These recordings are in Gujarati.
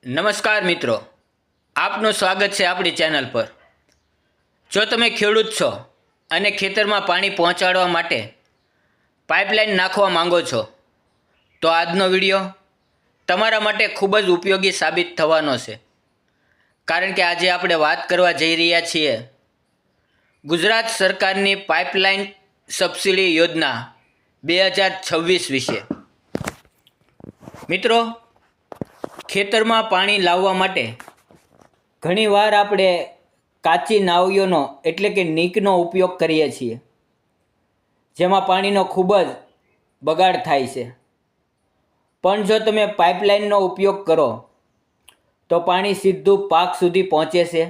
નમસ્કાર મિત્રો, આપનું સ્વાગત છે આપણી ચેનલ પર। જો તમે ખેડૂત છો અને ખેતરમાં પાણી પહોંચાડવા માટે પાઇપલાઇન નાખવા માંગો છો તો આજનો વિડીયો તમારા માટે ખૂબ જ ઉપયોગી સાબિત થવાનો છે, કારણ કે આજે આપણે વાત કરવા જઈ રહ્યા છીએ ગુજરાત સરકારની પાઇપલાઇન સબસિડી યોજના 2026 વિશે। મિત્રો, ખેતરમાં પાણી લાવવા માટે ઘણીવાર આપણે કાચી નાવડીઓનો એટલે કે નીકનો ઉપયોગ કરીએ છીએ, જેમાં પાણીનો ખૂબ જ બગાડ થાય છે। પણ જો તમે પાઇપલાઇનનો ઉપયોગ કરો તો પાણી સીધું પાક સુધી પહોંચે છે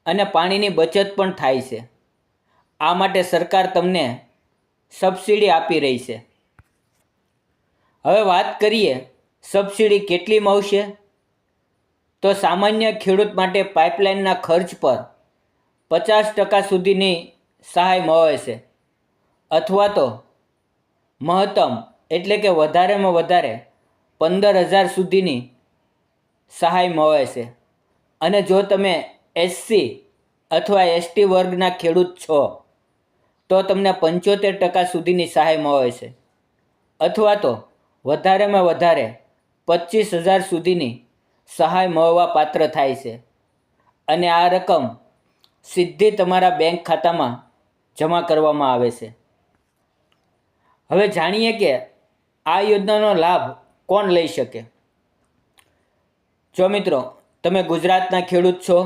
અને પાણીની બચત પણ થાય છે। આ માટે સરકાર તમને સબસિડી આપી રહી છે। હવે વાત કરીએ સબસિડી કેટલી મળશે, તો સામાન્ય ખેડૂત માટે પાઇપલાઇનના ખર્ચ પર 50% સુધીની સહાય મળે છે, અથવા તો મહત્તમ એટલે કે વધારેમાં વધારે 15,000 સુધીની સહાય મળે છે। અને જો તમે એસસી અથવા એસટી વર્ગના ખેડૂત છો તો તમને 75% સુધીની સહાય મળે છે, અથવા તો વધારેમાં વધારે 25,000 સુધીની સહાય મળવા પાત્ર થાય છે। અને આ રકમ સીધી તમારા બેંક ખાતામાં જમા કરવામાં આવે છે। હવે જાણીએ કે આ યોજનાનો લાભ કોણ લઈ શકે। જો મિત્રો, તમે ગુજરાતના ખેડૂત છો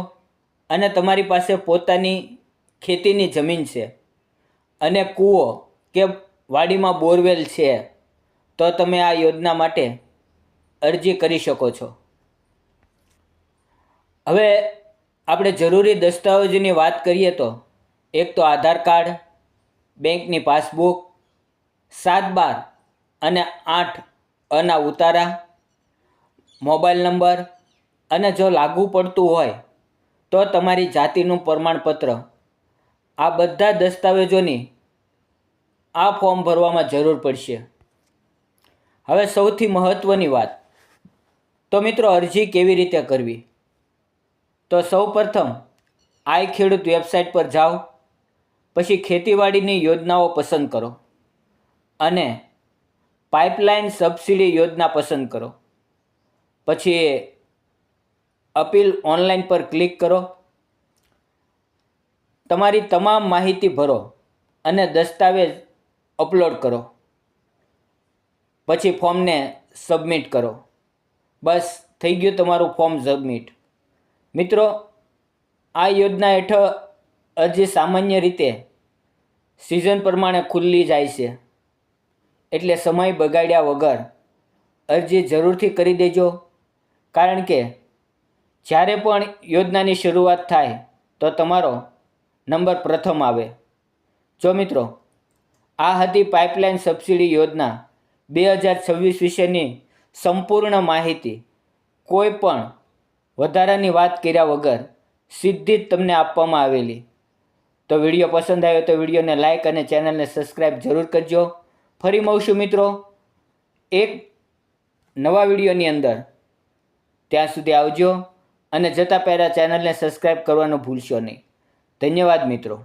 અને તમારી પાસે પોતાની ખેતીની જમીન છે અને કૂવો કે વાડીમાં બોરવેલ છે, તો તમે આ યોજના માટે અરજી કરી શકો છો। હવે આપણે જરૂરી દસ્તાવેજોની વાત કરીએ તો એક તો આધાર કાર્ડ, બેંકની પાસબુક, 7/12 અને 8 અના ઉતારા, મોબાઈલ નંબર, અને જો લાગુ પડતું હોય તો તમારી જાતિનું પ્રમાણપત્ર। આ બધા દસ્તાવેજોની આ ફોર્મ ભરવામાં જરૂર પડશે। હવે સૌથી મહત્ત્વની વાત, તો મિત્રો અરજી કેવી રીતે કરવી? તો સૌપ્રથમ આઈ ખેડૂત વેબસાઇટ પર જાઓ, પછી ખેતીવાડીની યોજનાઓ પસંદ કરો અને પાઇપલાઇન સબસિડી યોજના પસંદ કરો। પછી અપીલ ઓનલાઈન પર ક્લિક કરો, તમારી તમામ માહિતી ભરો અને દસ્તાવેજ અપલોડ કરો, પછી ફોર્મને સબમિટ કરો। બસ થઈ ગયું તમારું ફોર્મ સબમિટ। મિત્રો, આ યોજના હેઠળ અરજી સામાન્ય રીતે સિઝન પ્રમાણે ખુલ્લી જાય છે, એટલે સમય બગાડ્યા વગર અરજી જરૂરથી કરી દેજો, કારણ કે જ્યારે પણ યોજનાની શરૂઆત થાય તો તમારો નંબર પ્રથમ આવે। જો મિત્રો, આ હતી પાઇપલાઇન સબસિડી યોજના 2026 વિશેની સંપૂર્ણ માહિતી, કોઈ પણ વધારાની વાત કર્યા વગર સીધી જ તમને આપવામાં આવેલી। તો વિડીયો પસંદ આવ્યો તો વિડીયોને લાઇક અને ચેનલને સબસ્ક્રાઈબ જરૂર કરજો। ફરી મળશું મિત્રો એક નવા વિડીયોની અંદર। ત્યાં સુધી આવજો અને જતા પહેલાં ચેનલને સબસ્ક્રાઈબ કરવાનું ભૂલશો નહીં। ધન્યવાદ મિત્રો।